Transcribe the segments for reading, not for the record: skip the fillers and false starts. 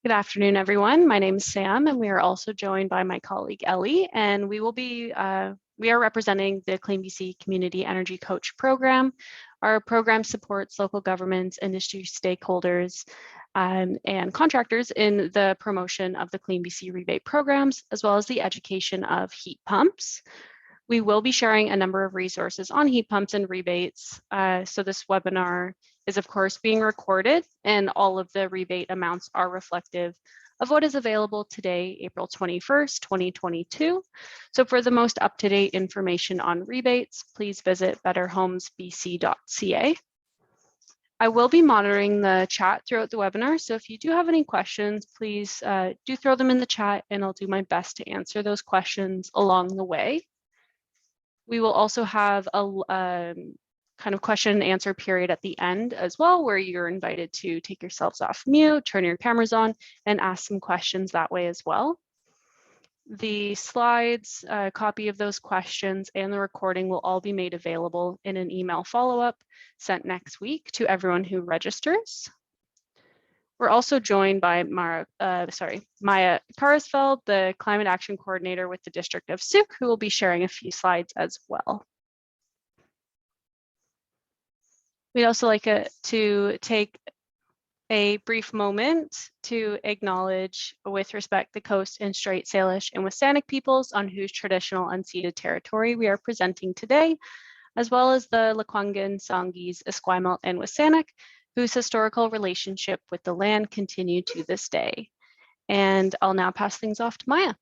Good afternoon, everyone. My name is Sam, and we are also joined by my colleague Ellie, and we are representing the CleanBC Community Energy Coach Program. Our program supports local governments, industry stakeholders, and contractors in the promotion of the CleanBC rebate programs, as well as the education of heat pumps. We will be sharing a number of resources on heat pumps and rebates. So this webinar is of course being recorded, and all of the rebate amounts are reflective of what is available today, April 21st, 2022. So for the most up-to-date information on rebates, please visit betterhomesbc.ca. I will be monitoring the chat throughout the webinar, so if you do have any questions, please do throw them in the chat, and I'll do my best to answer those questions along the way. We will also have a kind of question and answer period at the end as well, where you're invited to take yourselves off mute, turn your cameras on, and ask some questions that way as well. The slides, a copy of those questions, and the recording will all be made available in an email follow-up sent next week to everyone who registers. We're also joined by Maya Karsfeld, the Climate Action Coordinator with the District of Sooke, who will be sharing a few slides as well. We'd also like to take a brief moment to acknowledge, with respect, the Coast and Strait Salish and Wassanic peoples on whose traditional unceded territory we are presenting today, as well as the Lekwungen, Songhees, Esquimalt, and Wassanic, whose historical relationship with the land continue to this day. And I'll now pass things off to Maya.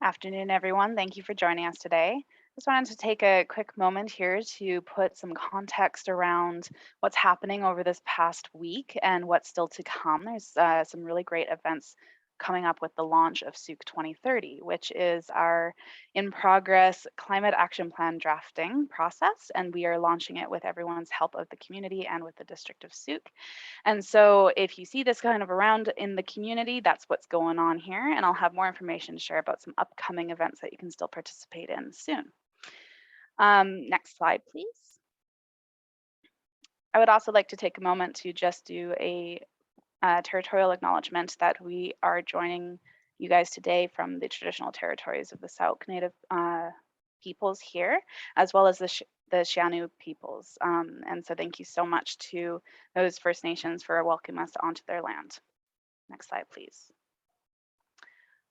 Afternoon, everyone. Thank you for joining us today. Just wanted to take a quick moment here to put some context around what's happening over this past week and what's still to come. There's some really great events coming up with the launch of Sooke 2030, which is our in-progress climate action plan drafting process, and we are launching it with everyone's help of the community and with the District of Sooke. And so if you see this kind of around in the community, that's what's going on here, and I'll have more information to share about some upcoming events that you can still participate in soon. Next slide, please. I would also like to take a moment to just do a territorial acknowledgement that we are joining you guys today from the traditional territories of the Sooke Native peoples here, as well as the Sianu peoples. And so thank you so much to those First Nations for welcoming us onto their land. Next slide, please.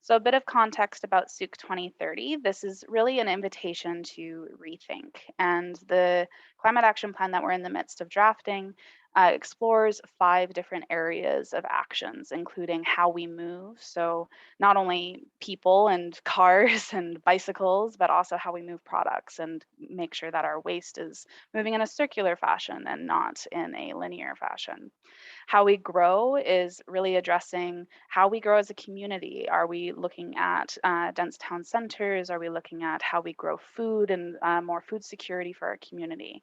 So a bit of context about Sooke 2030. This is really an invitation to rethink, and the climate action plan that we're in the midst of drafting explores 5 different areas of actions, including how we move. So not only people and cars and bicycles, but also how we move products and make sure that our waste is moving in a circular fashion and not in a linear fashion. How we grow is really addressing how we grow as a community. Are we looking at dense town centers? Are we looking at how we grow food and more food security for our community?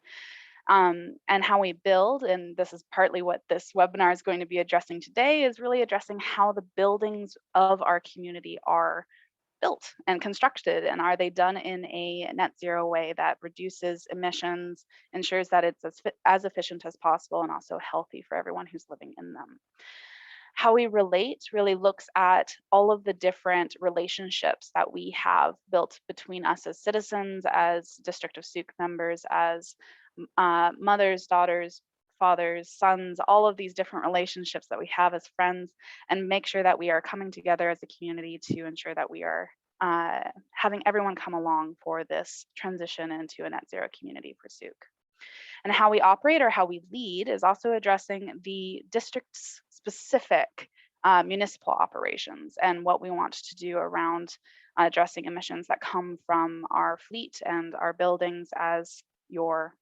And how we build, and this is partly what this webinar is going to be addressing today, is really addressing how the buildings of our community are built and constructed, and are they done in a net zero way that reduces emissions, ensures that it's as efficient as possible, and also healthy for everyone who's living in them. How we relate really looks at all of the different relationships that we have built between us as citizens, as District of Sooke members, as mothers, daughters, fathers, sons, all of these different relationships that we have as friends, and make sure that we are coming together as a community to ensure that we are having everyone come along for this transition into a net zero community for Sooke. And how we operate or how we lead is also addressing the district's specific municipal operations and what we want to do around addressing emissions that come from our fleet and our buildings as your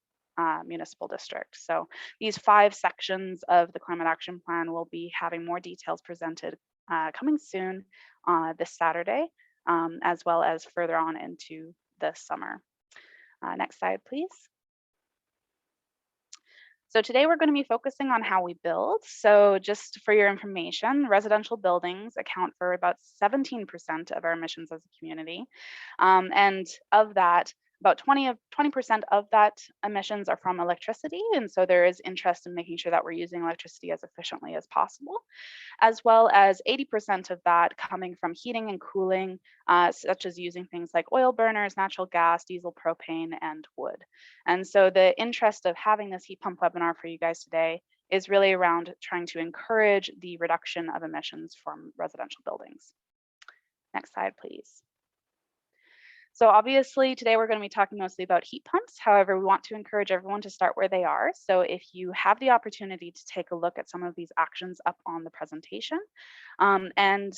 municipal district. So these 5 sections of the climate action plan will be having more details presented coming soon this Saturday, as well as further on into the summer. Next slide, please. So today we're going to be focusing on how we build. So just for your information, residential buildings account for about 17% of our emissions as a community. And of that, about 20% of that emissions are from electricity. And so there is interest in making sure that we're using electricity as efficiently as possible, as well as 80% of that coming from heating and cooling, such as using things like oil burners, natural gas, diesel, propane, and wood. And so the interest of having this heat pump webinar for you guys today is really around trying to encourage the reduction of emissions from residential buildings. Next slide, please. So obviously today we're going to be talking mostly about heat pumps. However, we want to encourage everyone to start where they are. So if you have the opportunity to take a look at some of these actions up on the presentation, and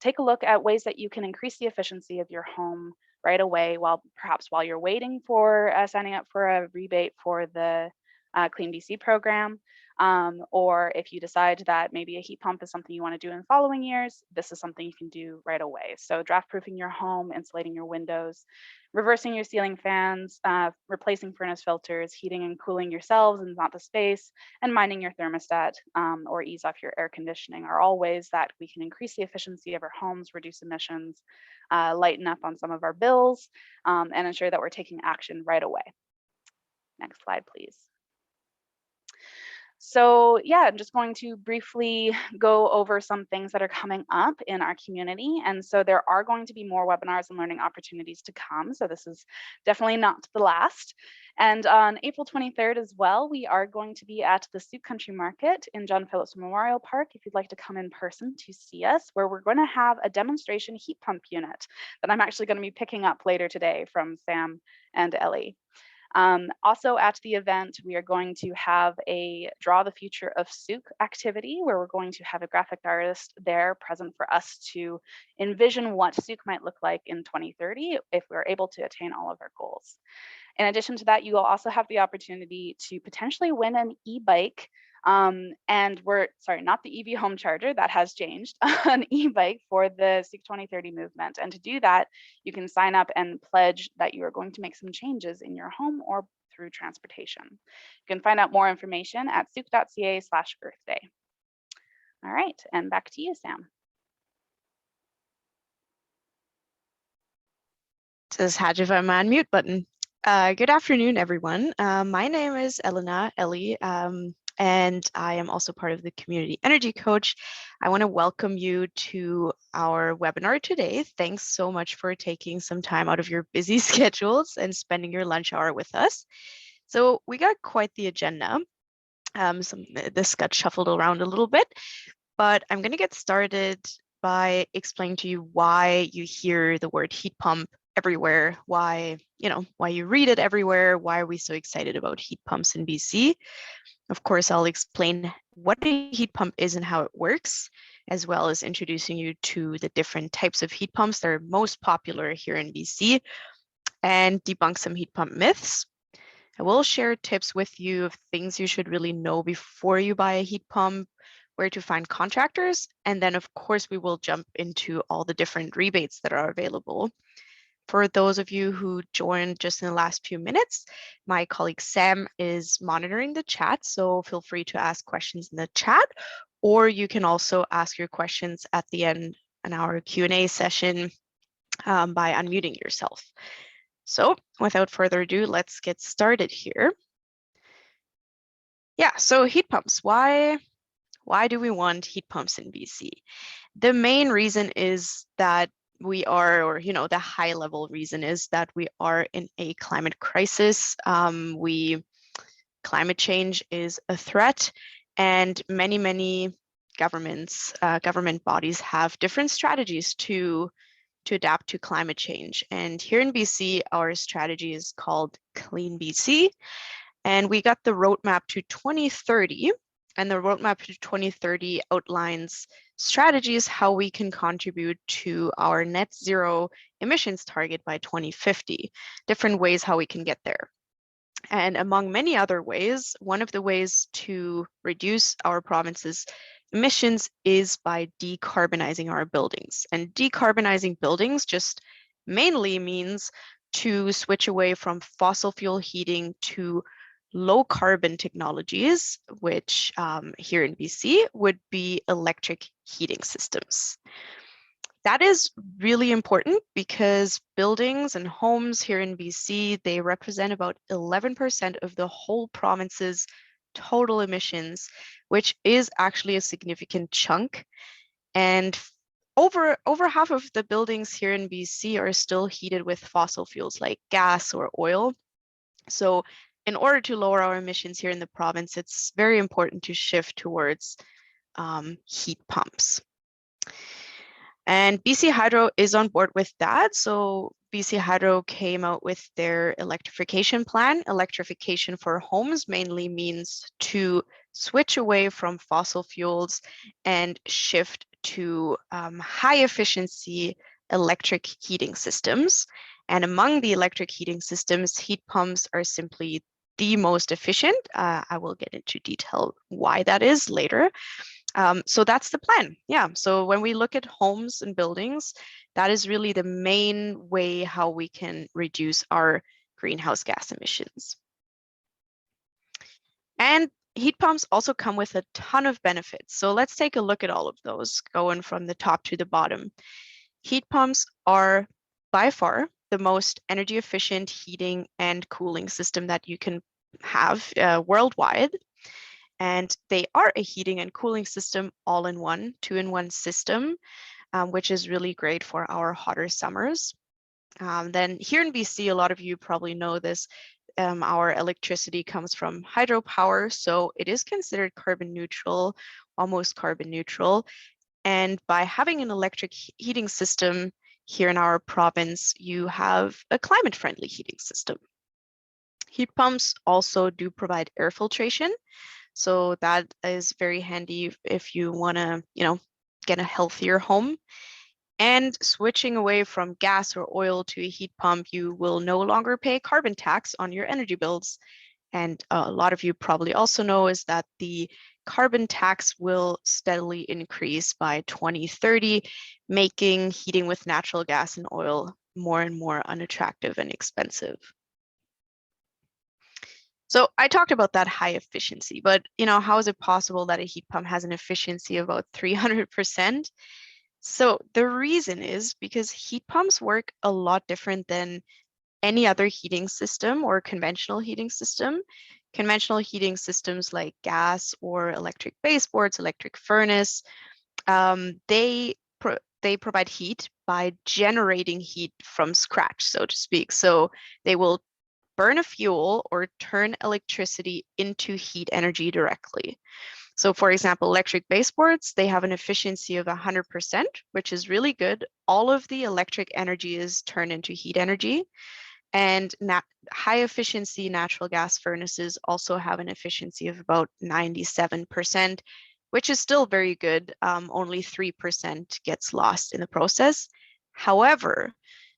take a look at ways that you can increase the efficiency of your home right away, perhaps while you're waiting for signing up for a rebate for the CleanBC program, or if you decide that maybe a heat pump is something you want to do in following years, this is something you can do right away. So draft proofing your home, insulating your windows, reversing your ceiling fans, replacing furnace filters, heating and cooling yourselves and not the space, and minding your thermostat or ease off your air conditioning are all ways that we can increase the efficiency of our homes, reduce emissions, lighten up on some of our bills, and ensure that we're taking action right away. Next slide, please. So yeah, I'm just going to briefly go over some things that are coming up in our community. And so there are going to be more webinars and learning opportunities to come. So this is definitely not the last. And on April 23rd as well, we are going to be at the Sooke Country Market in John Phillips Memorial Park, if you'd like to come in person to see us, where we're going to have a demonstration heat pump unit that I'm actually going to be picking up later today from Sam and Ellie. Also at the event, we are going to have a Draw the Future of Sooke activity where we're going to have a graphic artist there present for us to envision what Sooke might look like in 2030 if we're able to attain all of our goals. In addition to that, you will also have the opportunity to potentially win an e-bike. And not the EV home charger, that has changed, an e-bike for the Sooke 2030 movement. And to do that, you can sign up and pledge that you are going to make some changes in your home or through transportation. You can find out more information at sooke.ca/Earth Day. All right, and back to you, Sam. It says Hajj if I'm on mute button. Good afternoon, everyone. My name is Ellie, and I am also part of the Community Energy Coach. I want to welcome you to our webinar today. Thanks so much for taking some time out of your busy schedules and spending your lunch hour with us. So we got quite the agenda. This got shuffled around a little bit, but I'm going to get started by explaining to you why you hear the word heat pump everywhere, why you read it everywhere, why are we so excited about heat pumps in BC. Of course, I'll explain what a heat pump is and how it works, as well as introducing you to the different types of heat pumps that are most popular here in BC, and debunk some heat pump myths. I will share tips with you of things you should really know before you buy a heat pump, where to find contractors, and then of course we will jump into all the different rebates that are available. For those of you who joined just in the last few minutes, my colleague Sam is monitoring the chat, so feel free to ask questions in the chat, or you can also ask your questions at the end in our Q&A session by unmuting yourself. So without further ado, let's get started here. Yeah, so heat pumps. Why do we want heat pumps in BC? The main reason is that we are, or the high level reason is that we are in a climate crisis. Climate change is a threat, and many government bodies have different strategies to adapt to climate change. And here in BC, our strategy is called CleanBC, and we got the roadmap to 2030. And the roadmap to 2030 outlines strategies how we can contribute to our net zero emissions target by 2050, different ways how we can get there. And among many other ways, one of the ways to reduce our province's emissions is by decarbonizing our buildings. And decarbonizing buildings just mainly means to switch away from fossil fuel heating to low carbon technologies, which here in BC would be electric heating systems. That is really important because buildings and homes here in BC, they represent about 11% of the whole province's total emissions, which is actually a significant chunk. And over half of the buildings here in BC are still heated with fossil fuels like gas or oil. So in order to lower our emissions here in the province, it's very important to shift towards heat pumps. And BC Hydro is on board with that. So BC Hydro came out with their electrification plan. Electrification for homes mainly means to switch away from fossil fuels and shift to high efficiency electric heating systems. And among the electric heating systems, heat pumps are simply the most efficient. I will get into detail why that is later. So that's the plan. Yeah. So when we look at homes and buildings, that is really the main way how we can reduce our greenhouse gas emissions. And heat pumps also come with a ton of benefits. So let's take a look at all of those, going from the top to the bottom. Heat pumps are by far the most energy efficient heating and cooling system that you can have worldwide. And they are a heating and cooling system all in one, two-in-one system, which is really great for our hotter summers. Then here in BC, a lot of you probably know this, our electricity comes from hydropower, so it is considered carbon neutral, almost carbon neutral. And by having an electric heating system here in our province, you have a climate-friendly heating system. Heat pumps also do provide air filtration. So that is very handy if you want to, get a healthier home. And switching away from gas or oil to a heat pump, you will no longer pay carbon tax on your energy bills. And a lot of you probably also know is that the carbon tax will steadily increase by 2030, making heating with natural gas and oil more and more unattractive and expensive. So I talked about that high efficiency, but how is it possible that a heat pump has an efficiency of about 300%? So the reason is because heat pumps work a lot different than any other heating system or conventional heating system. Conventional heating systems like gas or electric baseboards, electric furnace, they provide heat by generating heat from scratch, so to speak. So they will burn a fuel or turn electricity into heat energy directly. So for example, electric baseboards, they have an efficiency of 100%, which is really good. All of the electric energy is turned into heat energy. And high efficiency natural gas furnaces also have an efficiency of about 97%, which is still very good. Only 3% gets lost in the process. However,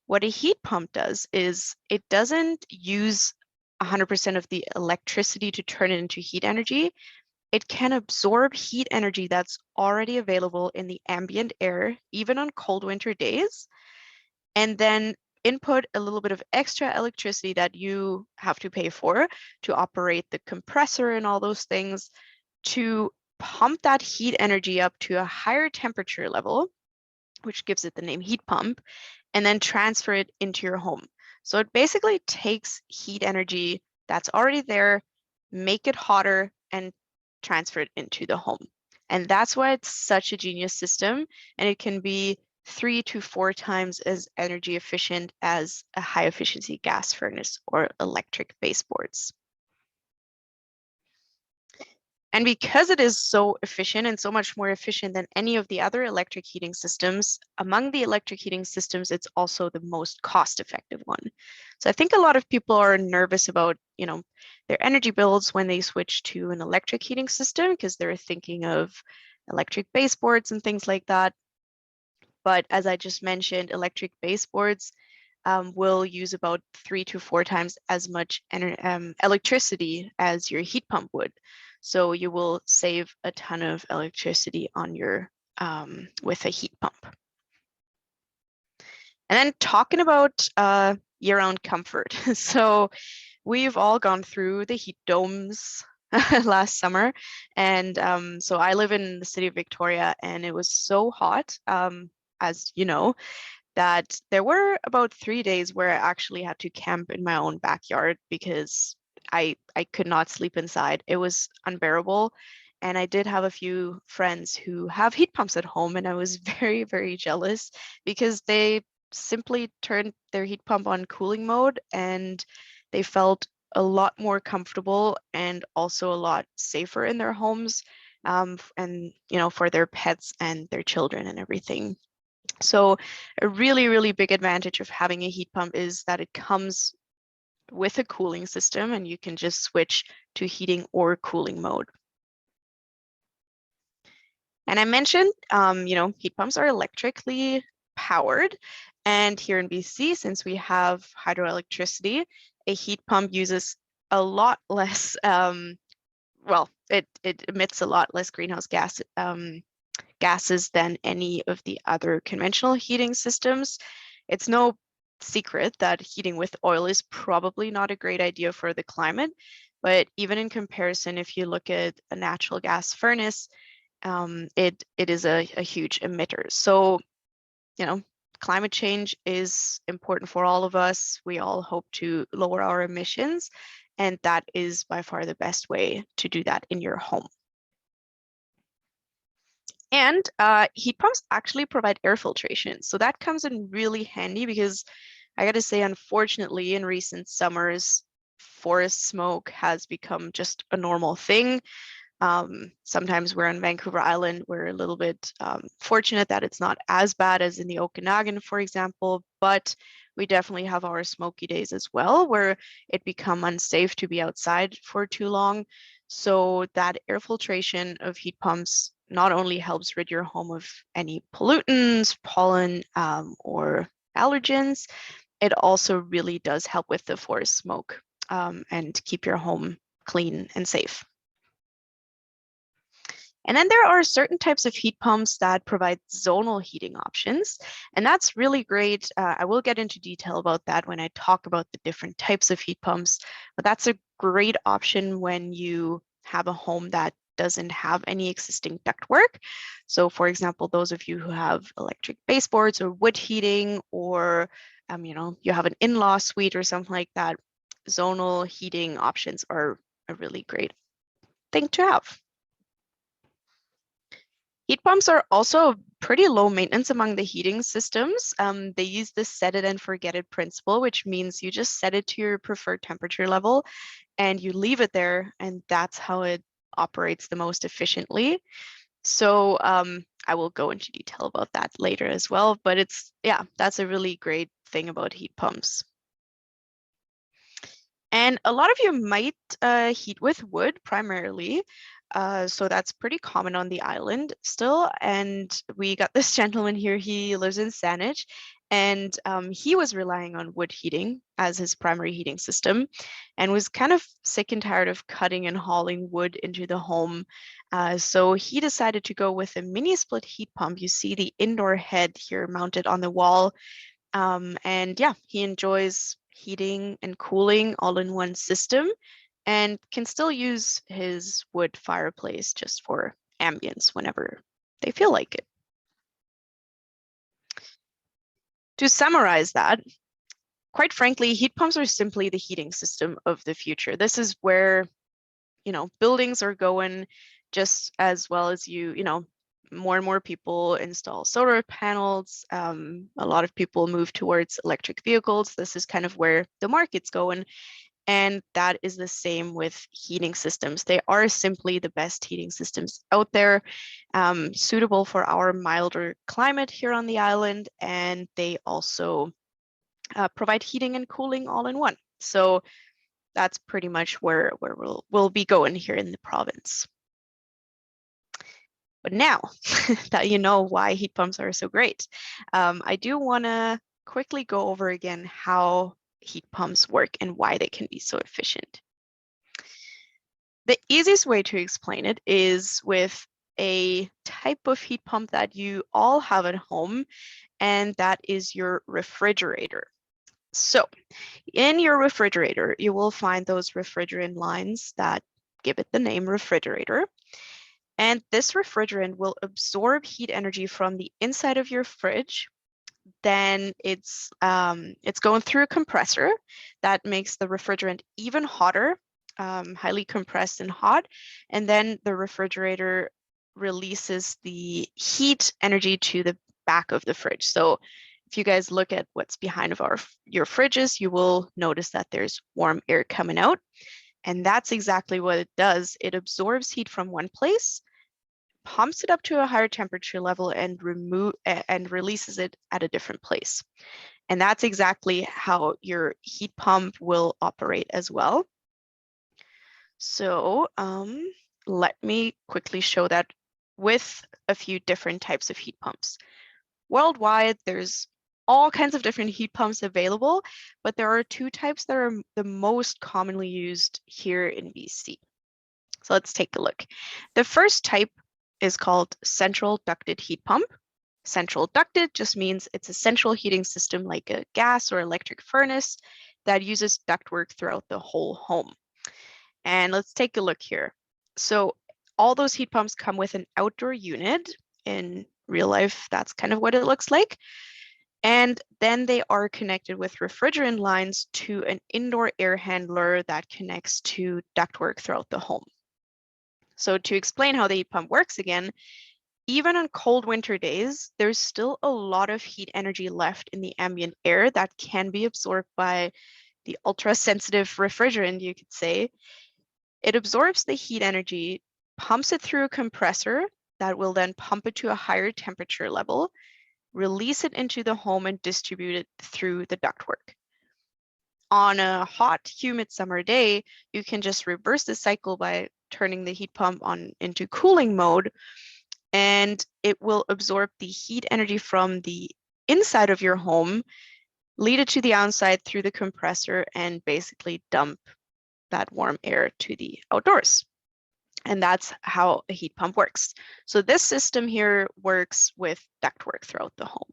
what a heat pump does is it doesn't use 100% of the electricity to turn it into heat energy. It can absorb heat energy that's already available in the ambient air, even on cold winter days, and then input a little bit of extra electricity that you have to pay for to operate the compressor and all those things to pump that heat energy up to a higher temperature level, which gives it the name heat pump, and then transfer it into your home. So it basically takes heat energy that's already there, make it hotter, and transfer it into the home. And that's why it's such a genius system, and it can be 3 to 4 times as energy efficient as a high efficiency gas furnace or electric baseboards. And because it is so efficient and so much more efficient than any of the other electric heating systems, among the electric heating systems, it's also the most cost-effective one. So I think a lot of people are nervous about, their energy bills when they switch to an electric heating system because they're thinking of electric baseboards and things like that. But as I just mentioned, electric baseboards will use about 3 to 4 times as much electricity as your heat pump would. So you will save a ton of electricity on your with a heat pump. And then talking about year-round comfort. So we've all gone through the heat domes last summer. And so I live in the city of Victoria and it was so hot. as you know, that there were about 3 days where I actually had to camp in my own backyard because I could not sleep inside. It was unbearable. And I did have a few friends who have heat pumps at home, and I was very, very jealous because they simply turned their heat pump on cooling mode and they felt a lot more comfortable and also a lot safer in their homes, and for their pets and their children and everything. So a really, really big advantage of having a heat pump is that it comes with a cooling system and you can just switch to heating or cooling mode. And I mentioned, heat pumps are electrically powered. And here in BC, since we have hydroelectricity, a heat pump uses a lot less, it emits a lot less greenhouse gases than any of the other conventional heating systems. It's no secret that heating with oil is probably not a great idea for the climate, but even in comparison, if you look at a natural gas furnace, it is a huge emitter. So, climate change is important for all of us. We all hope to lower our emissions, and that is by far the best way to do that in your home. And heat pumps actually provide air filtration. So that comes in really handy because I got to say, unfortunately, in recent summers, forest smoke has become just a normal thing. Sometimes we're on Vancouver Island. We're a little bit fortunate that it's not as bad as in the Okanagan, for example, but we definitely have our smoky days as well, where it become unsafe to be outside for too long. So that air filtration of heat pumps not only helps rid your home of any pollutants, pollen, or allergens, it also really does help with the forest smoke and keep your home clean and safe. And then there are certain types of heat pumps that provide zonal heating options, and that's really great. I will get into detail about that when I talk about the different types of heat pumps, but that's a great option when you have a home that doesn't have any existing ductwork. So for example, those of you who have electric baseboards or wood heating, or you have an in-law suite or something like that, zonal heating options are a really great thing to have. Heat pumps are also pretty low maintenance among the heating systems. They use the set it and forget it principle, which means you just set it to your preferred temperature level and you leave it there, and that's how it operates the most efficiently. So I will go into detail about that later as well, but that's a really great thing about heat pumps. And a lot of you might heat with wood primarily. So that's pretty common on the island still. And we got this gentleman here, he lives in Saanich, and he was relying on wood heating as his primary heating system and was kind of sick and tired of cutting and hauling wood into the home. So he decided to go with a mini split heat pump. You see the indoor head here mounted on the wall. And yeah, he enjoys heating and cooling all in one system and can still use his wood fireplace just for ambience whenever they feel like it. To summarize that, quite frankly, heat pumps are simply the heating system of the future. This is where, buildings are going, just as well as more and more people install solar panels. A lot of people move towards electric vehicles. This is kind of where the market's going. And that is the same with heating systems. They are simply the best heating systems out there, suitable for our milder climate here on the island. And they also provide heating and cooling all in one. So that's pretty much where we'll be going here in the province. But now that you know why heat pumps are so great, I do want to quickly go over again how heat pumps work and why they can be so efficient. The easiest way to explain it is with a type of heat pump that you all have at home, and that is your refrigerator. So in your refrigerator, you will find those refrigerant lines that give it the name refrigerator. And this refrigerant will absorb heat energy from the inside of your fridge. Then it's going through a compressor that makes the refrigerant even hotter, highly compressed and hot. And then the refrigerator releases the heat energy to the back of the fridge. So if you guys look at what's behind of your fridges, you will notice that there's warm air coming out. And that's exactly what it does. It absorbs heat from one place, pumps it up to a higher temperature level, and releases it at a different place. And that's exactly how your heat pump will operate as well. So let me quickly show that with a few different types of heat pumps. Worldwide, there's all kinds of different heat pumps available, but there are two types that are the most commonly used here in BC. So let's take a look. The first type is called central ducted heat pump. Central ducted just means it's a central heating system like a gas or electric furnace that uses ductwork throughout the whole home. And let's take a look here. So all those heat pumps come with an outdoor unit. In real life, that's kind of what it looks like. And then they are connected with refrigerant lines to an indoor air handler that connects to ductwork throughout the home. So to explain how the heat pump works again, even on cold winter days, there's still a lot of heat energy left in the ambient air that can be absorbed by the ultra-sensitive refrigerant, you could say. It absorbs the heat energy, pumps it through a compressor that will then pump it to a higher temperature level, release it into the home, and distribute it through the ductwork. On a hot, humid summer day, you can just reverse the cycle by turning the heat pump on into cooling mode, and it will absorb the heat energy from the inside of your home, lead it to the outside through the compressor, and basically dump that warm air to the outdoors. And that's how a heat pump works. So this system here works with ductwork throughout the home.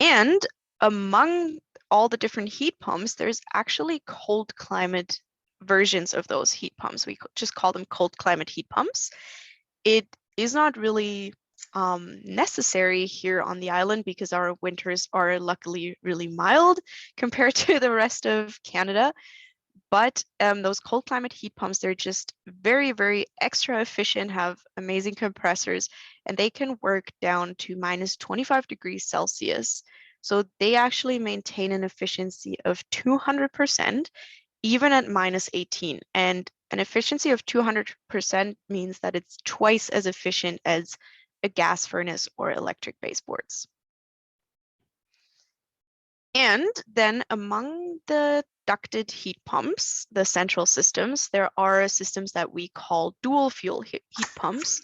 And among all the different heat pumps, there's actually cold climate versions of those heat pumps. We just call them cold climate heat pumps. It is not really necessary here on the island because our winters are luckily really mild compared to the rest of Canada. But those cold climate heat pumps, they're just very, very extra efficient, have amazing compressors, and they can work down to minus 25 degrees Celsius. So they actually maintain an efficiency of 200%, even at minus 18. And an efficiency of 200% means that it's twice as efficient as a gas furnace or electric baseboards. And then among the ducted heat pumps, the central systems, there are systems that we call dual fuel heat pumps.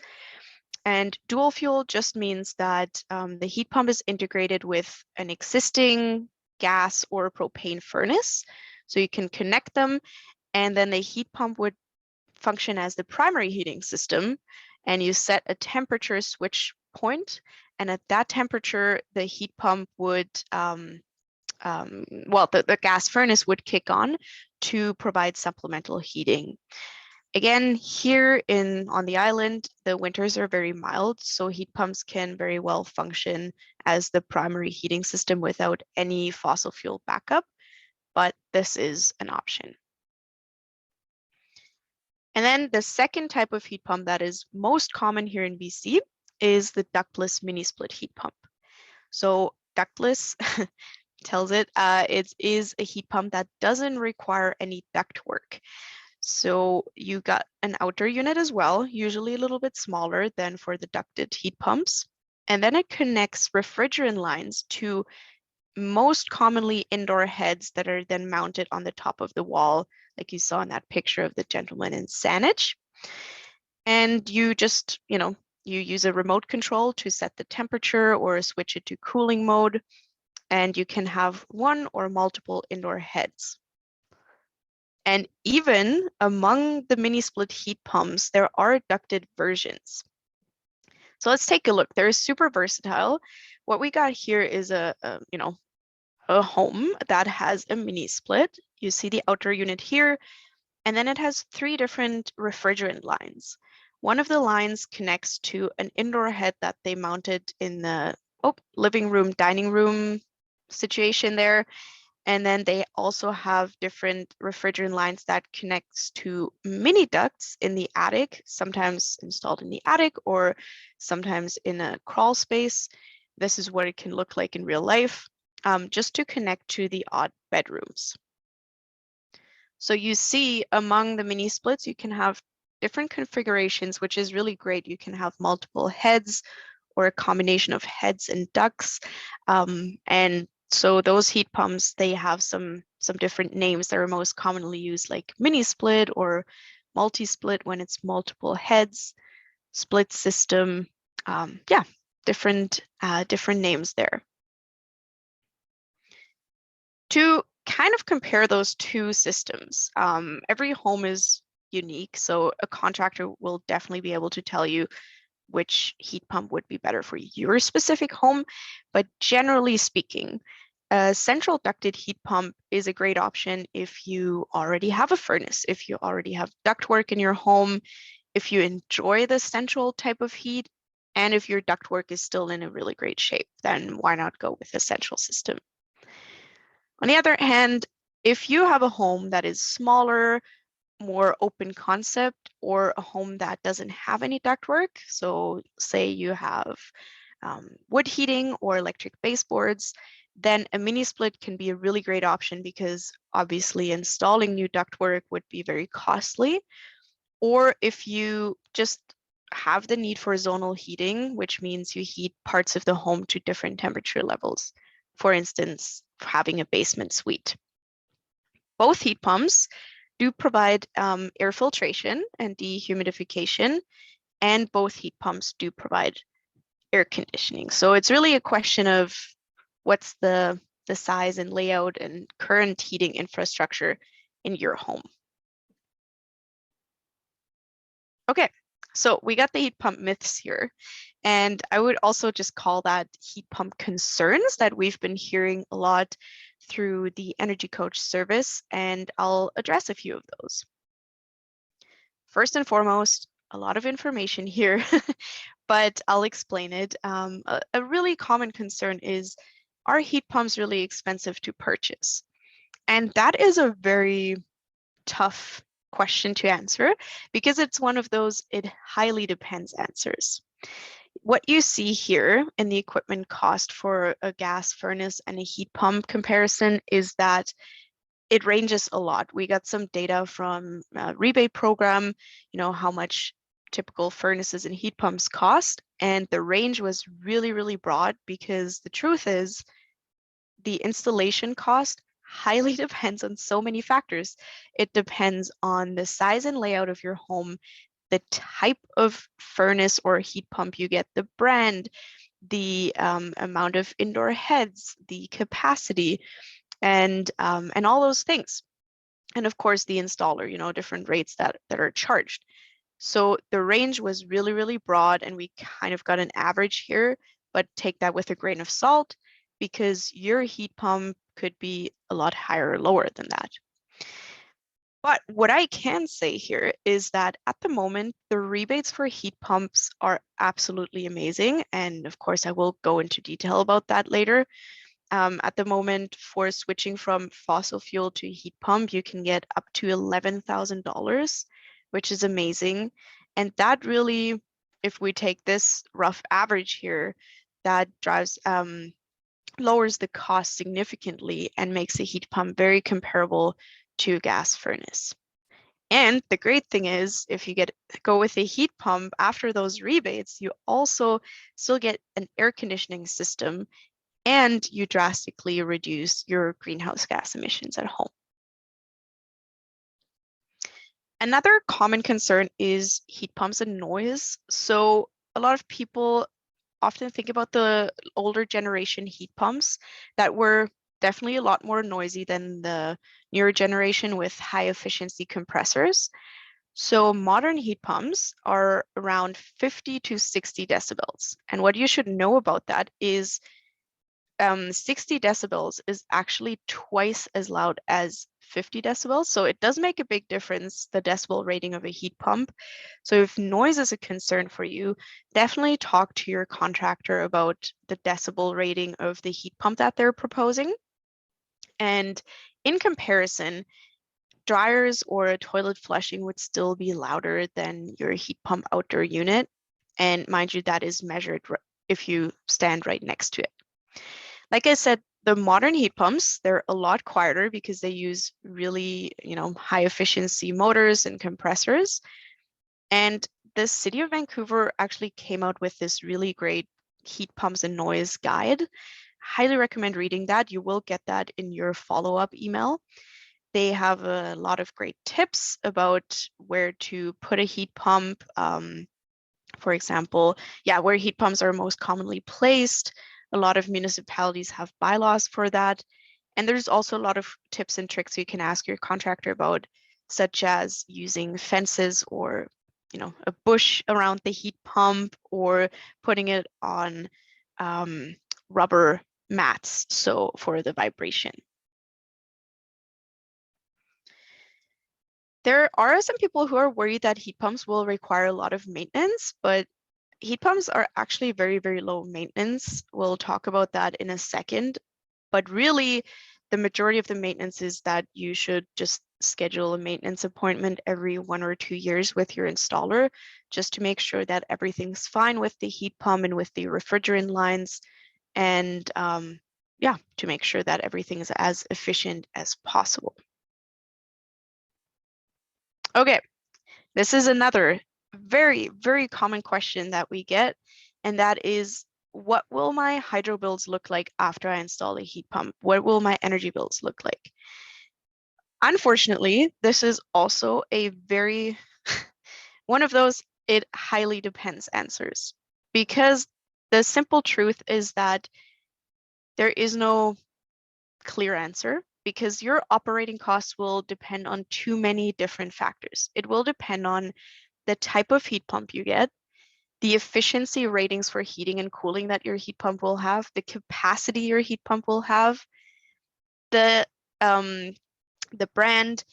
And dual fuel just means that the heat pump is integrated with an existing gas or propane furnace. So you can connect them, and then the heat pump would function as the primary heating system, and you set a temperature switch point, and at that temperature, the heat pump would the gas furnace would kick on to provide supplemental heating. Again, here on the island, the winters are very mild, so heat pumps can very well function as the primary heating system without any fossil fuel backup, but this is an option. And then the second type of heat pump that is most common here in BC is the ductless mini split heat pump. So ductless tells it is a heat pump that doesn't require any duct work. So you got an outdoor unit as well, usually a little bit smaller than for the ducted heat pumps. And then it connects refrigerant lines to most commonly indoor heads that are then mounted on the top of the wall, like you saw in that picture of the gentleman in Saanich. And you just, you use a remote control to set the temperature or switch it to cooling mode. And you can have one or multiple indoor heads. And even among the mini split heat pumps, there are ducted versions. So let's take a look. They're super versatile. What we got here is a home that has a mini split. You see the outdoor unit here, and then it has 3 different refrigerant lines. One of the lines connects to an indoor head that they mounted in the living room, dining room situation there. And then they also have different refrigerant lines that connects to mini ducts in the attic, sometimes installed in the attic or sometimes in a crawl space. This is what it can look like in real life, just to connect to the odd bedrooms. So you see among the mini splits, you can have different configurations, which is really great. You can have multiple heads or a combination of heads and ducts. And so those heat pumps, they have some different names that are most commonly used, like mini split or multi-split when it's multiple heads, split system. Yeah, different names there. To kind of compare those two systems, every home is unique, so a contractor will definitely be able to tell you which heat pump would be better for your specific home. But generally speaking, a central ducted heat pump is a great option if you already have a furnace, if you already have ductwork in your home, if you enjoy the central type of heat, and if your ductwork is still in a really great shape, then why not go with a central system? On the other hand, if you have a home that is smaller, more open concept, or a home that doesn't have any ductwork, so say you have wood heating or electric baseboards, then a mini split can be a really great option because obviously installing new ductwork would be very costly. Or if you just have the need for zonal heating, which means you heat parts of the home to different temperature levels, for instance, having a basement suite. Both heat pumps do provide air filtration and dehumidification, and both heat pumps do provide air conditioning. So it's really a question of what's the size and layout and current heating infrastructure in your home. Okay, so we got the heat pump myths here, and I would also just call that heat pump concerns that we've been hearing a lot through the Energy Coach service, and I'll address a few of those. First and foremost, a lot of information here, but I'll explain it. A really common concern is, are heat pumps really expensive to purchase? And that is a very tough question to answer because it's one of those it highly depends answers. What you see here in the equipment cost for a gas furnace and a heat pump comparison is that it ranges a lot. We got some data from a rebate program, how much typical furnaces and heat pumps cost, and the range was really, really broad because the truth is the installation cost highly depends on so many factors. It depends on the size and layout of your home, the type of furnace or heat pump you get, the brand, the amount of indoor heads, the capacity, and all those things. And of course, the installer, different rates that are charged. So the range was really, really broad, and we kind of got an average here, but take that with a grain of salt because your heat pump could be a lot higher or lower than that. But what I can say here is that at the moment, the rebates for heat pumps are absolutely amazing. And of course, I will go into detail about that later. At the moment, for switching from fossil fuel to heat pump, you can get up to $11,000, which is amazing. And that really, if we take this rough average here, that drives lowers the cost significantly and makes a heat pump very comparable to a gas furnace. And the great thing is, if you go with a heat pump after those rebates, you also still get an air conditioning system and you drastically reduce your greenhouse gas emissions at home. Another common concern is heat pumps and noise. So a lot of people often think about the older generation heat pumps that were definitely a lot more noisy than the newer generation with high efficiency compressors. So modern heat pumps are around 50 to 60 decibels. And what you should know about that is 60 decibels is actually twice as loud as 50 decibels. So it does make a big difference, the decibel rating of a heat pump. So if noise is a concern for you, definitely talk to your contractor about the decibel rating of the heat pump that they're proposing. And in comparison, dryers or a toilet flushing would still be louder than your heat pump outdoor unit. And mind you, that is measured if you stand right next to it. Like I said, the modern heat pumps, they're a lot quieter because they use really, high efficiency motors and compressors. And the city of Vancouver actually came out with this really great heat pumps and noise guide. Highly recommend reading that. You will get that in your follow-up email. They have a lot of great tips about where to put a heat pump. For example, where heat pumps are most commonly placed. A lot of municipalities have bylaws for that. And there's also a lot of tips and tricks you can ask your contractor about, such as using fences or, a bush around the heat pump, or putting it on rubber mats, so for the vibration. There are some people who are worried that heat pumps will require a lot of maintenance, but heat pumps are actually very, very low maintenance. We'll talk about that in a second. But really, the majority of the maintenance is that you should just schedule a maintenance appointment every 1 or 2 years with your installer, just to make sure that everything's fine with the heat pump and with the refrigerant lines, and to make sure that everything is as efficient as possible. Okay, this is another very, very common question that we get, and that is, what will my hydro bills look like after I install a heat pump? What will my energy bills look like? Unfortunately, this is also a very, one of those it highly depends answers, because the simple truth is that there is no clear answer, because your operating costs will depend on too many different factors. It will depend on the type of heat pump you get, the efficiency ratings for heating and cooling that your heat pump will have, the capacity your heat pump will have, the brand,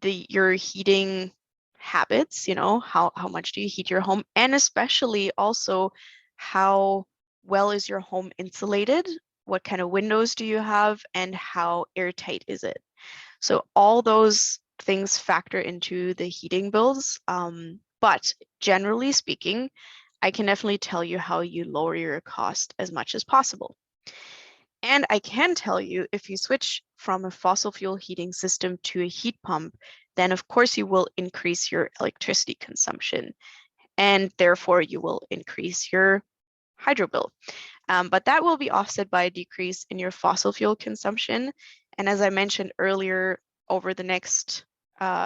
your heating habits, how much do you heat your home, and especially also how well is your home insulated, what kind of windows do you have, and how airtight is it. So all those things factor into the heating bills. But generally speaking, I can definitely tell you how you lower your cost as much as possible. And I can tell you, if you switch from a fossil fuel heating system to a heat pump, then of course you will increase your electricity consumption, and therefore you will increase your hydro bill. But that will be offset by a decrease in your fossil fuel consumption. And as I mentioned earlier, over the next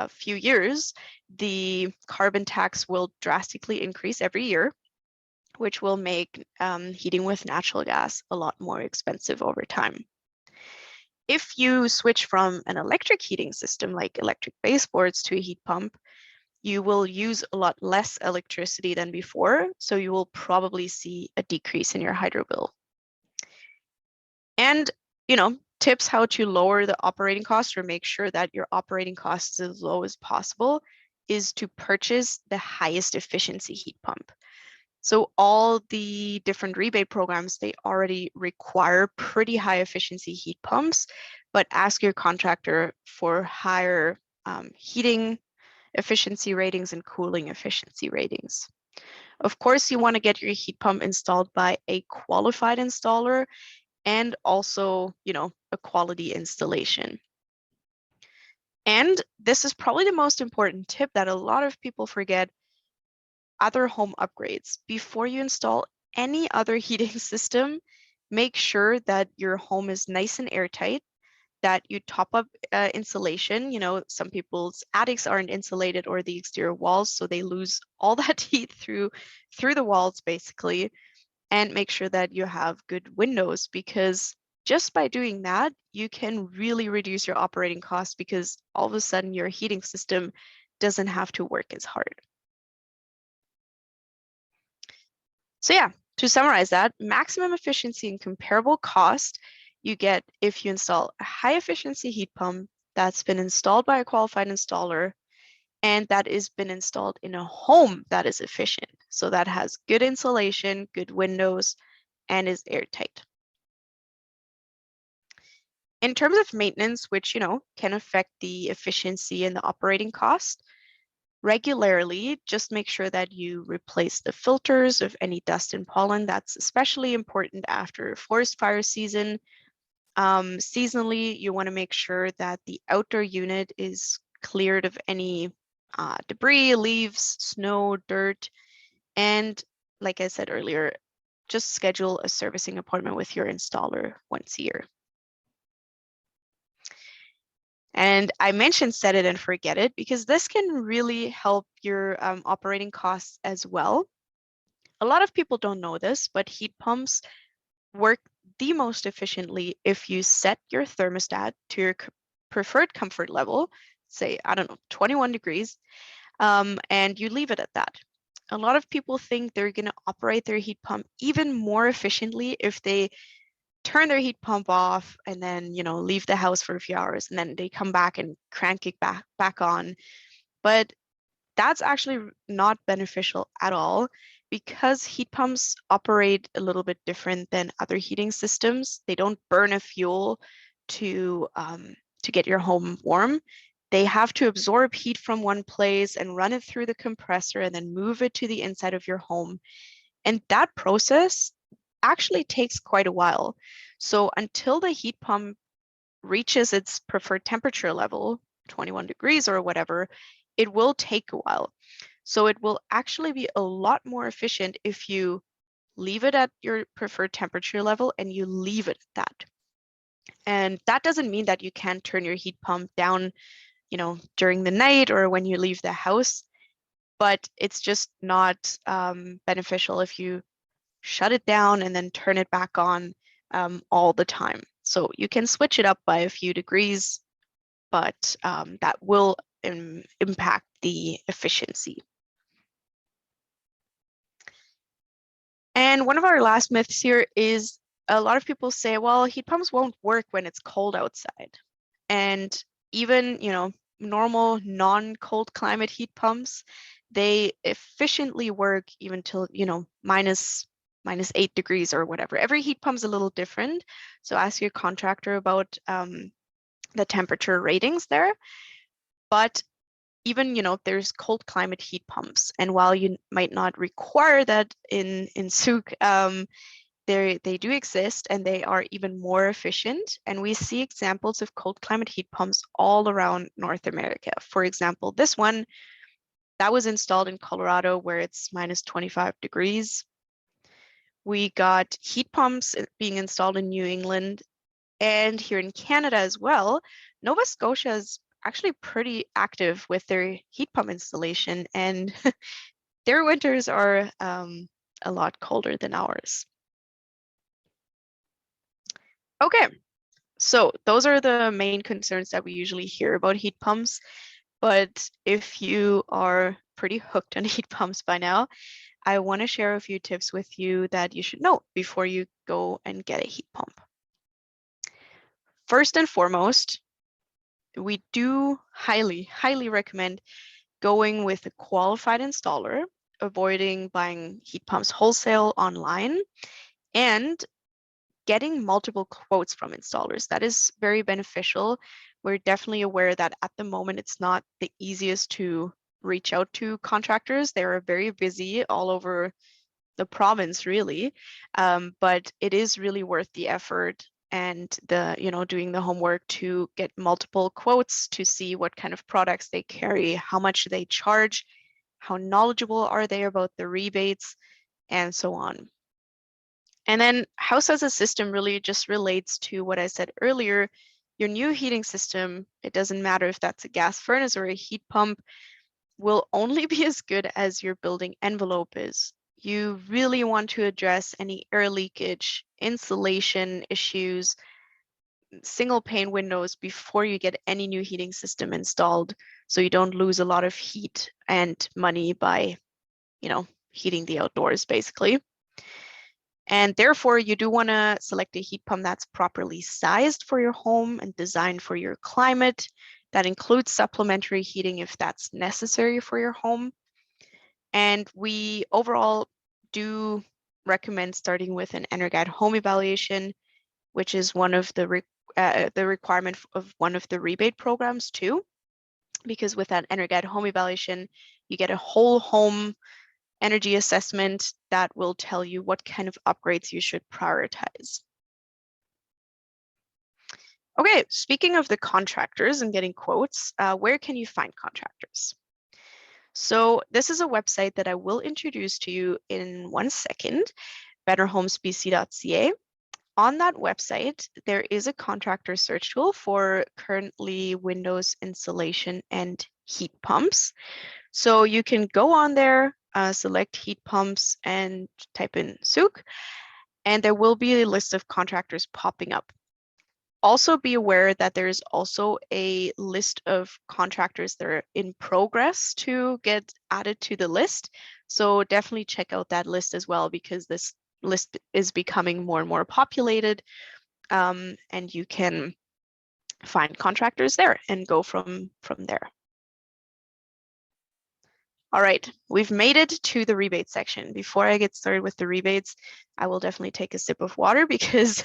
few years, the carbon tax will drastically increase every year, which will make heating with natural gas a lot more expensive over time. If you switch from an electric heating system like electric baseboards to a heat pump, you will use a lot less electricity than before, so you will probably see a decrease in your hydro bill. And, tips how to lower the operating costs or make sure that your operating cost is as low as possible is to purchase the highest efficiency heat pump. So all the different rebate programs, they already require pretty high efficiency heat pumps, but ask your contractor for higher heating efficiency ratings and cooling efficiency ratings. Of course, you want to get your heat pump installed by a qualified installer, and also, a quality installation. And this is probably the most important tip that a lot of people forget: other home upgrades. Before you install any other heating system, make sure that your home is nice and airtight, that you top up insulation. Some people's attics aren't insulated, or the exterior walls, so they lose all that heat through the walls basically. And make sure that you have good windows, because just by doing that, you can really reduce your operating costs, because all of a sudden your heating system doesn't have to work as hard. So to summarize that, maximum efficiency and comparable cost you get if you install a high efficiency heat pump that's been installed by a qualified installer and that has been installed in a home that is efficient. So that has good insulation, good windows, and is airtight. In terms of maintenance, which, can affect the efficiency and the operating cost, regularly, just make sure that you replace the filters of any dust and pollen. That's especially important after forest fire season. Seasonally, you want to make sure that the outdoor unit is cleared of any debris, leaves, snow, dirt, and like I said earlier, just schedule a servicing appointment with your installer once a year. And I mentioned set it and forget it because this can really help your operating costs as well. A lot of people don't know this, but heat pumps work the most efficiently if you set your thermostat to your preferred comfort level, say, 21 degrees, and you leave it at that. A lot of people think they're going to operate their heat pump even more efficiently if they turn their heat pump off and then, leave the house for a few hours and then they come back and crank it back on. But that's actually not beneficial at all because heat pumps operate a little bit different than other heating systems. They don't burn a fuel to get your home warm. They have to absorb heat from one place and run it through the compressor and then move it to the inside of your home. And that process actually takes quite a while. So until the heat pump reaches its preferred temperature level, 21 degrees or whatever, it will take a while. So it will actually be a lot more efficient if you leave it at your preferred temperature level and you leave it at that. And that doesn't mean that you can't turn your heat pump down, during the night or when you leave the house, but it's just not beneficial if you shut it down and then turn it back on all the time. So you can switch it up by a few degrees, but that will impact the efficiency. And one of our last myths here is a lot of people say, well, heat pumps won't work when it's cold outside. And even, normal non-cold climate heat pumps, they efficiently work even till, minus 8 degrees or whatever. Every heat pump is a little different. So ask your contractor about the temperature ratings there. But even, there's cold climate heat pumps. And while you might not require that in Sooke, they do exist and they are even more efficient. And we see examples of cold climate heat pumps all around North America. For example, this one that was installed in Colorado where it's minus 25 degrees. We got heat pumps being installed in New England and here in Canada as well. Nova Scotia is actually pretty active with their heat pump installation and their winters are a lot colder than ours. Okay, so those are the main concerns that we usually hear about heat pumps. But if you are pretty hooked on heat pumps by now, I want to share a few tips with you that you should know before you go and get a heat pump. First and foremost, we do highly recommend going with a qualified installer, avoiding buying heat pumps wholesale online, and getting multiple quotes from installers. That is very beneficial. We're definitely aware that at the moment it's not the easiest to reach out to contractors. They are very busy all over the province, really, but it is really worth the effort and the doing the homework to get multiple quotes to see what kind of products they carry, how much they charge, how knowledgeable are they about the rebates, and so on. And then house as a system really just relates to what I said earlier. Your new heating system, it doesn't matter if that's a gas furnace or a heat pump, will only be as good as your building envelope is. You really want to address any air leakage, insulation issues, single pane windows before you get any new heating system installed, so you don't lose a lot of heat and money by, heating the outdoors, basically. And therefore, you do want to select a heat pump that's properly sized for your home and designed for your climate. That includes supplementary heating if that's necessary for your home. And we overall do recommend starting with an EnerGuide home evaluation, which is one of the requirement of one of the rebate programs too. Because with that EnerGuide home evaluation, you get a whole home energy assessment that will tell you what kind of upgrades you should prioritize. Okay, speaking of the contractors and getting quotes, where can you find contractors? So this is a website that I will introduce to you in 1 second, betterhomesbc.ca. On that website, there is a contractor search tool for currently windows insulation and heat pumps. So you can go on there, select heat pumps and type in Sooke, and there will be a list of contractors popping up. Also be aware that there is also a list of contractors that are in progress to get added to the list. So definitely check out that list as well, because this list is becoming more and more populated, and you can find contractors there and go from there. All right, we've made it to the rebate section. Before I get started with the rebates, I will definitely take a sip of water because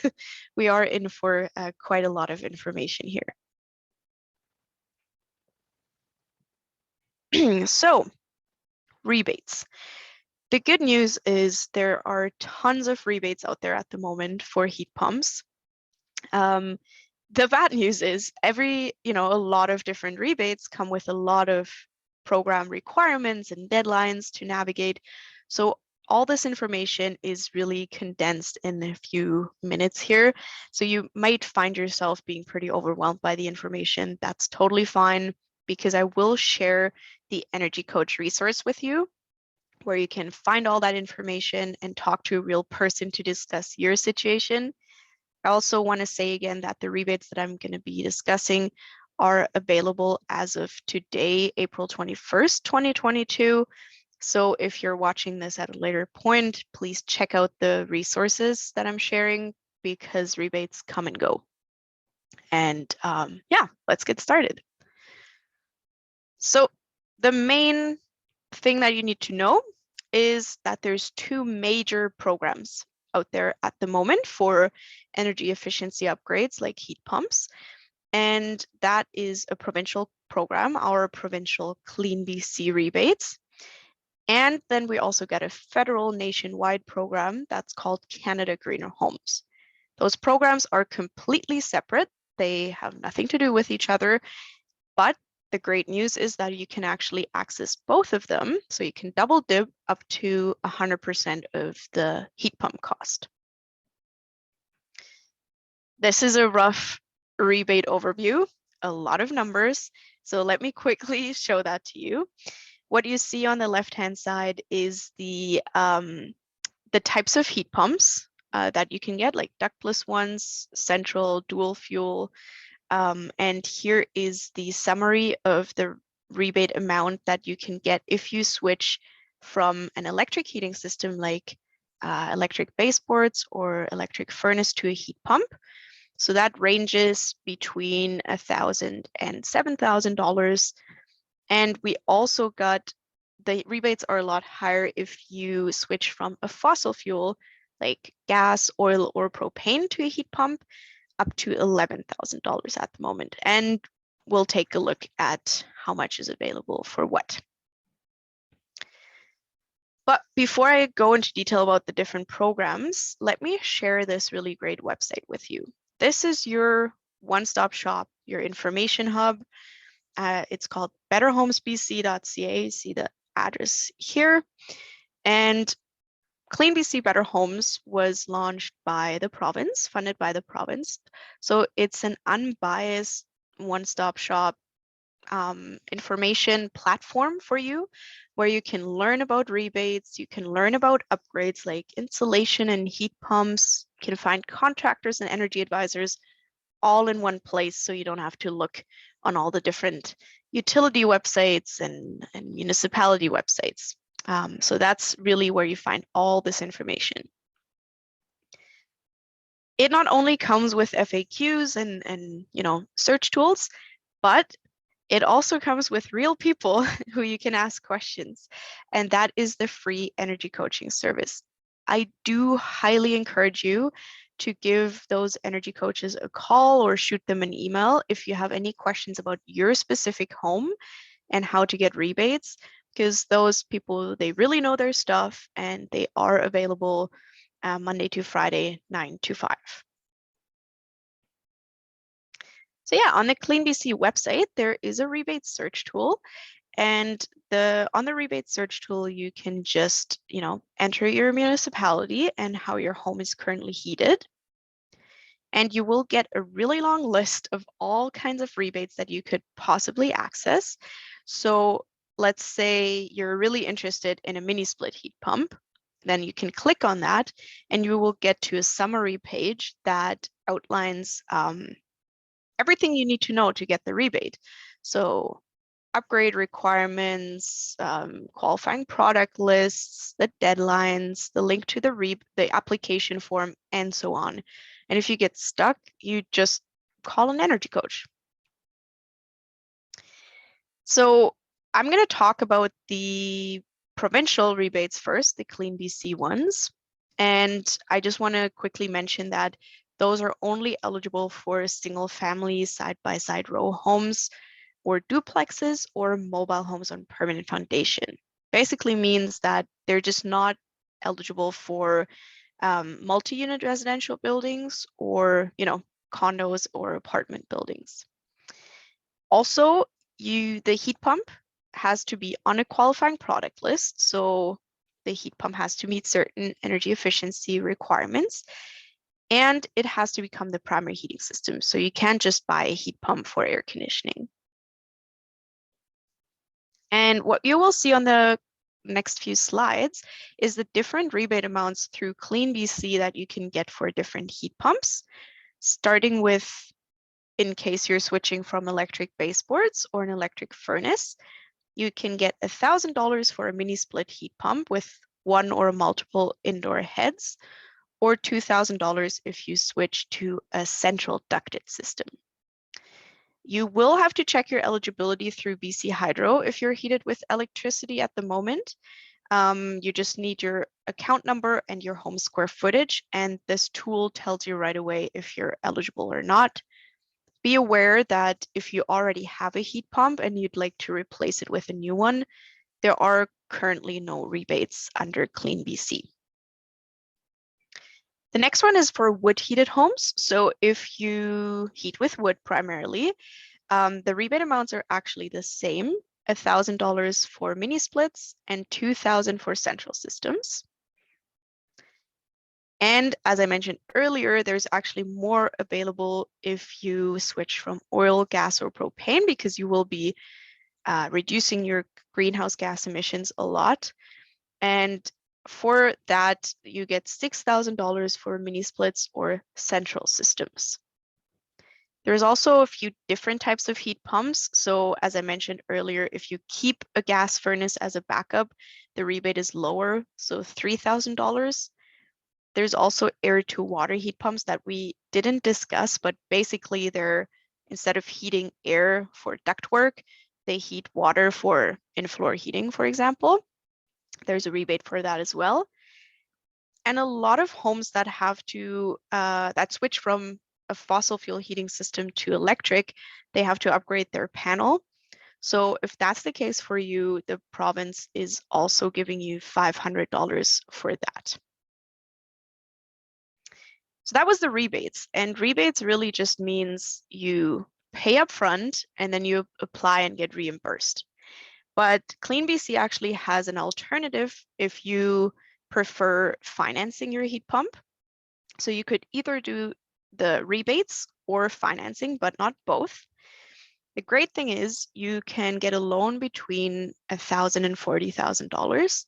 we are in for quite a lot of information here. So, rebates. The good news is there are tons of rebates out there at the moment for heat pumps. The bad news is a lot of different rebates come with a lot of program requirements and deadlines to navigate. So all this information is really condensed in a few minutes here. So you might find yourself being pretty overwhelmed by the information. That's totally fine, because I will share the Energy Coach resource with you, where you can find all that information and talk to a real person to discuss your situation. I also want to say again that the rebates that I'm going to be discussing are available as of today, April 21st, 2022. So if you're watching this at a later point, please check out the resources that I'm sharing, because rebates come and go. And yeah, let's get started. So the main thing that you need to know is that there's 2 major programs out there at the moment for energy efficiency upgrades like heat pumps. And that is a provincial program, our provincial CleanBC rebates. And then we also get a federal nationwide program that's called Canada Greener Homes. Those programs are completely separate. They have nothing to do with each other, but the great news is that you can actually access both of them. So you can double dip up to 100% of the heat pump cost. This is a rough rebate overview, a lot of numbers. So let me quickly show that to you. What you see on the left-hand side is the types of heat pumps that you can get, like ductless ones, central, dual fuel. And here is the summary of the rebate amount that you can get if you switch from an electric heating system like electric baseboards or electric furnace to a heat pump. So that ranges between $1,000 and $7,000. And we also got, the rebates are a lot higher if you switch from a fossil fuel like gas, oil, or propane to a heat pump, up to $11,000 at the moment. And we'll take a look at how much is available for what. But before I go into detail about the different programs, let me share this really great website with you. This is your one-stop shop, your information hub. It's called betterhomesbc.ca. See the address here. And CleanBC Better Homes was launched by the province, funded by the province. So it's an unbiased one-stop shop information platform for you, where you can learn about rebates, you can learn about upgrades like insulation and heat pumps, you can find contractors and energy advisors all in one place, so you don't have to look on all the different utility websites and municipality websites. So that's really where you find all this information. it not only comes with FAQs and search tools, but it also comes with real people who you can ask questions, and that is the free energy coaching service. I do highly encourage you to give those energy coaches a call or shoot them an email if you have any questions about your specific home and how to get rebates, because those people, they really know their stuff and they are available Monday to Friday, 9 to 5. So yeah, on the CleanBC website, there is a rebate search tool. And on the rebate search tool, you can just, enter your municipality and how your home is currently heated. And you will get a really long list of all kinds of rebates that you could possibly access. So let's say you're really interested in a mini split heat pump, then you can click on that and you will get to a summary page that outlines everything you need to know to get the rebate. So upgrade requirements, qualifying product lists, the deadlines, the link to the application form, and so on. And if you get stuck, you just call an energy coach. So I'm going to talk about the provincial rebates first, the CleanBC ones. And I just want to quickly mention that those are only eligible for single family side-by-side row homes or duplexes or mobile homes on permanent foundation. Basically means that they're just not eligible for multi-unit residential buildings or, condos or apartment buildings. Also, the heat pump has to be on a qualifying product list. So the heat pump has to meet certain energy efficiency requirements, and it has to become the primary heating system. So you can't just buy a heat pump for air conditioning. And what you will see on the next few slides is the different rebate amounts through CleanBC that you can get for different heat pumps, starting with, in case you're switching from electric baseboards or an electric furnace, you can get $1,000 for a mini split heat pump with one or multiple indoor heads, or $2,000 if you switch to a central ducted system. You will have to check your eligibility through BC Hydro if you're heated with electricity at the moment. You just need your account number and your home square footage, and this tool tells you right away if you're eligible or not. Be aware that if you already have a heat pump and you'd like to replace it with a new one, there are currently no rebates under CleanBC. The next one is for wood heated homes. So if you heat with wood primarily, the rebate amounts are actually the same, $1,000 for mini splits and $2,000 for central systems. And as I mentioned earlier, there's actually more available if you switch from oil, gas, or propane, because you will be reducing your greenhouse gas emissions a lot. And for that, you get $6,000 for mini splits or central systems. There's also a few different types of heat pumps. So as I mentioned earlier, if you keep a gas furnace as a backup, the rebate is lower, so $3,000. There's also air to water heat pumps that we didn't discuss, but basically they're, instead of heating air for ductwork, they heat water for in-floor heating, for example. There's a rebate for that as well. And a lot of homes that have to, that switch from a fossil fuel heating system to electric, they have to upgrade their panel. So if that's the case for you, the province is also giving you $500 for that. So that was the rebates, and rebates really just means you pay up front and then you apply and get reimbursed. But CleanBC actually has an alternative if you prefer financing your heat pump. So you could either do the rebates or financing, but not both. The great thing is you can get a loan between $1,000 and $40,000,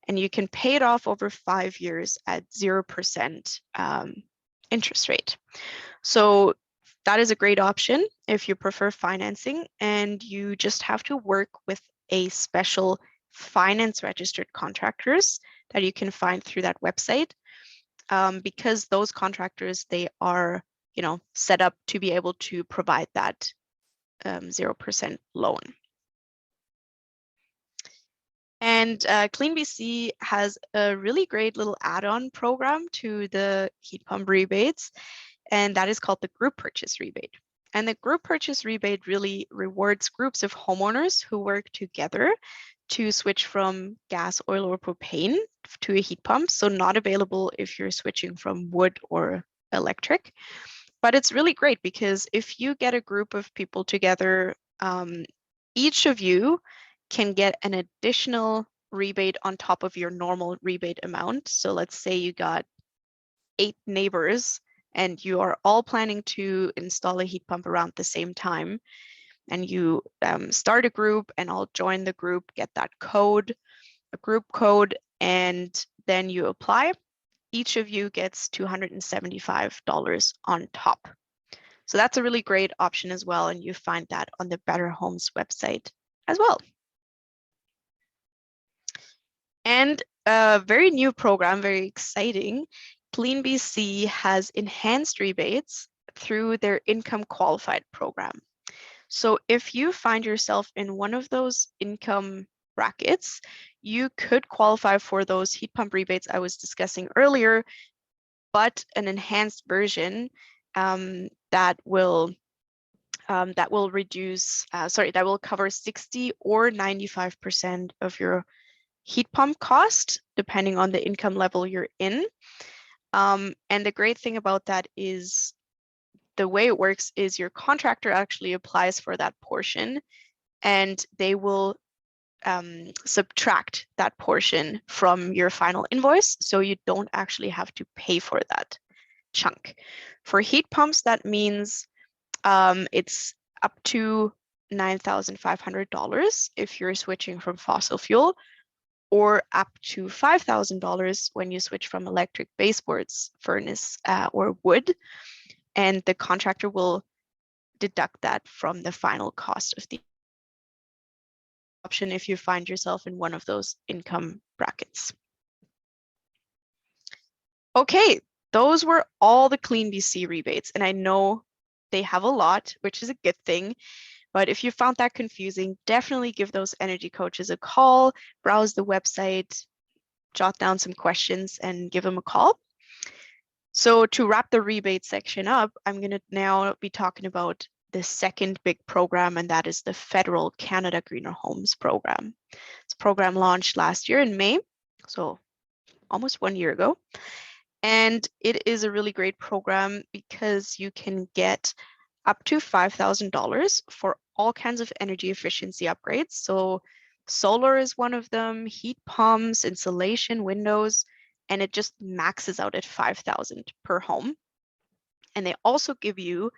and you can pay it off over 5 years at 0% interest rate. So that is a great option if you prefer financing, and you just have to work with a special finance registered contractors that you can find through that website. because those contractors, they are, set up to be able to provide that 0% loan. And CleanBC has a really great little add-on program to the heat pump rebates, and that is called the group purchase rebate. And the group purchase rebate really rewards groups of homeowners who work together to switch from gas, oil, or propane to a heat pump. So not available if you're switching from wood or electric. But it's really great because if you get a group of people together, each of you can get an additional rebate on top of your normal rebate amount. So let's say you got 8 neighbors and you are all planning to install a heat pump around the same time, and you start a group and I'll join the group, get that code, a group code, and then you apply. Each of you gets $275 on top. So that's a really great option as well, and you find that on the Better Homes website as well. And a very new program, very exciting, CleanBC has enhanced rebates through their income qualified program. So if you find yourself in one of those income brackets, you could qualify for those heat pump rebates I was discussing earlier, but an enhanced version that will cover 60 or 95% of your heat pump cost, depending on the income level you're in. And the great thing about that is the way it works is your contractor actually applies for that portion, and they will subtract that portion from your final invoice, so you don't actually have to pay for that chunk. For heat pumps, that means it's up to $9,500 if you're switching from fossil fuel, or up to $5,000 when you switch from electric baseboards, furnace, or wood, and the contractor will deduct that from the final cost of the option if you find yourself in one of those income brackets. Okay, those were all the CleanBC rebates, and I know they have a lot, which is a good thing. But if you found that confusing, definitely give those energy coaches a call, browse the website, jot down some questions, and give them a call. So to wrap the rebate section up, I'm going to now be talking about the second big program, and that is the federal Canada Greener Homes program. This program launched last year in May, so almost 1 year ago. And it is a really great program because you can get up to $5,000 for all kinds of energy efficiency upgrades. So solar is one of them, heat pumps, insulation, windows, and it just maxes out at $5,000 per home. And they also give you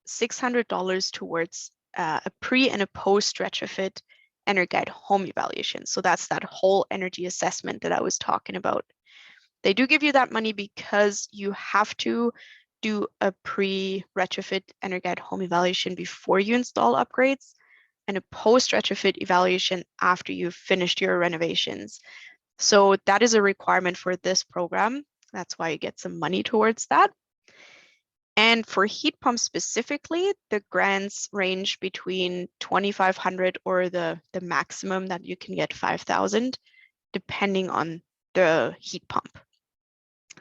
$600 towards a pre and a post retrofit EnerGuide home evaluation. So that's that whole energy assessment that I was talking about. They do give you that money because you have to do a pre-retrofit EnerGuide home evaluation before you install upgrades, and a post-retrofit evaluation after you've finished your renovations. So that is a requirement for this program. That's why you get some money towards that. And for heat pumps specifically, the grants range between $2,500 or the maximum that you can get $5,000, depending on the heat pump.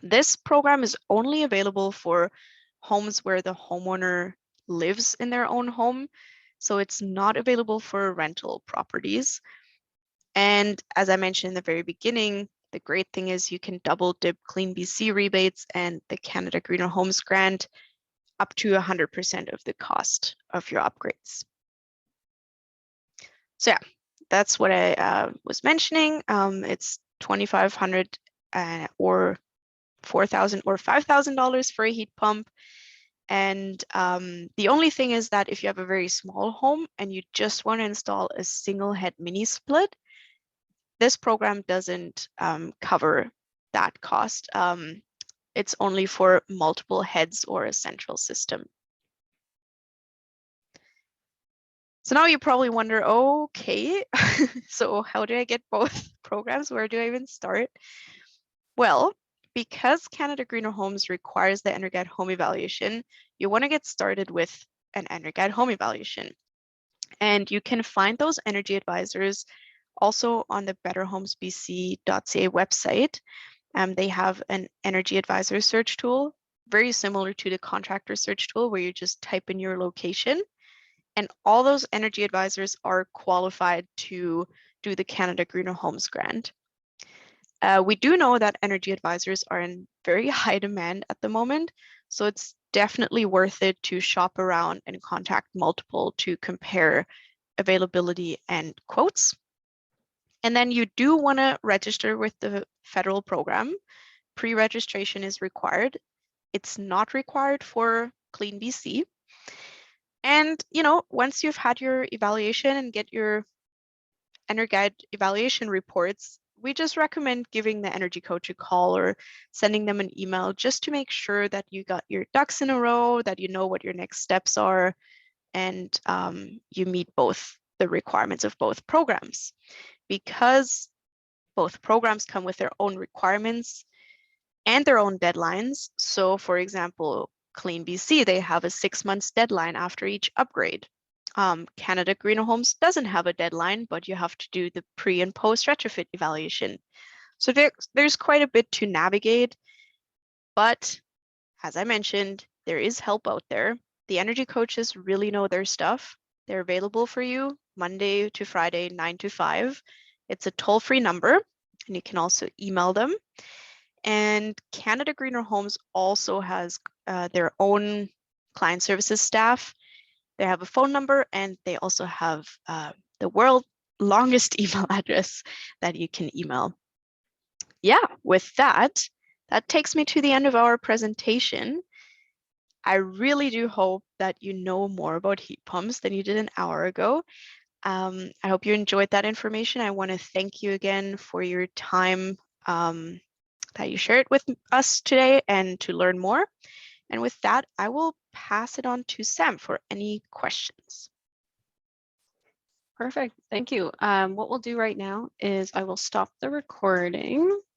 This program is only available for homes where the homeowner lives in their own home, so it's not available for rental properties. And as I mentioned in the very beginning, the great thing is you can double dip CleanBC rebates and the Canada Greener Homes grant up to 100% of the cost of your upgrades. So yeah, that's what I was mentioning. It's $2,500 or $4,000 or $5,000 for a heat pump. And the only thing is that if you have a very small home and you just want to install a single head mini split, this program doesn't cover that cost. It's only for multiple heads or a central system. So now you probably wonder, okay, so how do I get both programs? Where do I even start? Well, because Canada Greener Homes requires the Energat home evaluation, you want to get started with an Energat home evaluation. And you can find those energy advisors also on the betterhomesbc.ca website. They have an energy advisor search tool, very similar to the contractor search tool, where you just type in your location. And all those energy advisors are qualified to do the Canada Greener Homes grant. We do know that energy advisors are in very high demand at the moment, so it's definitely worth it to shop around and contact multiple to compare availability and quotes. And then you do want to register with the federal program. Pre-registration is required. It's not required for CleanBC. And, once you've had your evaluation and get your Energat evaluation reports, we just recommend giving the energy coach a call or sending them an email just to make sure that you got your ducks in a row, that you know what your next steps are, and you meet both the requirements of both programs. Because both programs come with their own requirements and their own deadlines. So for example, CleanBC, they have a 6 months deadline after each upgrade. Canada Greener Homes doesn't have a deadline, but you have to do the pre and post retrofit evaluation. So there's quite a bit to navigate, but as I mentioned, there is help out there. The energy coaches really know their stuff. They're available for you Monday to Friday, 9 to 5. It's a toll-free number, and you can also email them. And Canada Greener Homes also has their own client services staff. They have a phone number, and they also have the world's longest email address that you can email. Yeah, with that takes me to the end of our presentation. I really do hope that you know more about heat pumps than you did an hour ago. I hope you enjoyed that information. I want to thank you again for your time that you shared with us today and to learn more. And with that, I will pass it on to Sam for any questions. Perfect. Thank you. What we'll do right now is I will stop the recording.